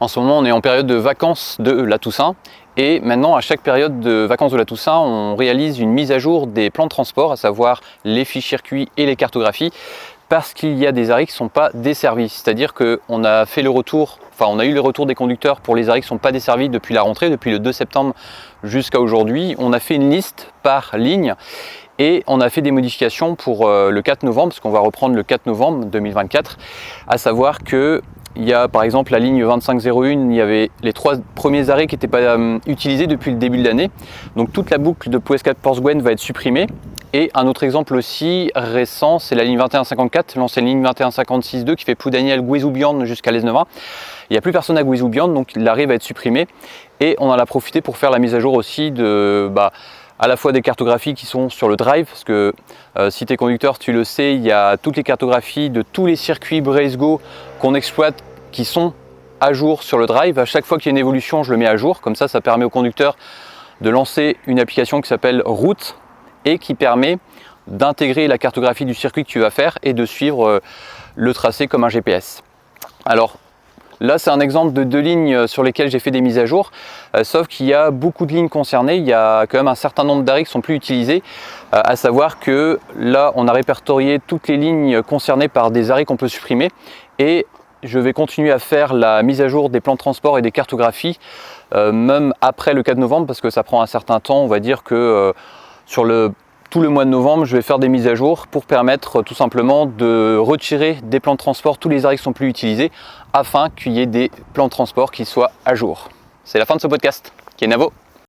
En ce moment, on est en période de vacances de la Toussaint et maintenant, à chaque période de vacances de la Toussaint, on réalise une mise à jour des plans de transport, à savoir les fiches circuits et les cartographies, parce qu'il y a des arrêts qui ne sont pas desservis. C'est-à-dire qu'on a fait le retour, on a eu le retour des conducteurs pour les arrêts qui ne sont pas desservis depuis la rentrée, depuis le 2 septembre jusqu'à aujourd'hui. On a fait une liste par ligne et on a fait des modifications pour le 4 novembre, parce qu'on va reprendre le 4 novembre 2024, à savoir que il y a par exemple la ligne 2501, il y avait les 3 premiers arrêts qui n'étaient pas utilisés depuis le début de l'année. Donc toute la boucle de Plouescat-Porthgouin va être supprimée. Et un autre exemple aussi récent, c'est la ligne 2154, l'ancienne ligne 2156-2 qui fait Ploudaniel-Guézoubian jusqu'à Lesneuvin. Il n'y a plus personne à Guézoubian, donc l'arrêt va être supprimé. Et on en a profité pour faire la mise à jour aussi de à la fois des cartographies qui sont sur le drive, parce que si tu es conducteur, tu le sais, il y a toutes les cartographies de tous les circuits Braze-Go qu'on exploite qui sont à jour sur le drive. À chaque fois qu'il y a une évolution, je le mets à jour. Comme ça permet au conducteur de lancer une application qui s'appelle Route et qui permet d'intégrer la cartographie du circuit que tu vas faire et de suivre le tracé comme un GPS. Alors, là, c'est un exemple de 2 lignes sur lesquelles j'ai fait des mises à jour, sauf qu'il y a beaucoup de lignes concernées. Il y a quand même un certain nombre d'arrêts qui ne sont plus utilisés, à savoir que là, on a répertorié toutes les lignes concernées par des arrêts qu'on peut supprimer et je vais continuer à faire la mise à jour des plans de transport et des cartographies, même après le 4 novembre, parce que ça prend un certain temps. On va dire que sur tout le mois de novembre, je vais faire des mises à jour pour permettre tout simplement de retirer des plans de transport tous les arrêts qui ne sont plus utilisés afin qu'il y ait des plans de transport qui soient à jour. C'est la fin de ce podcast. Kenavo!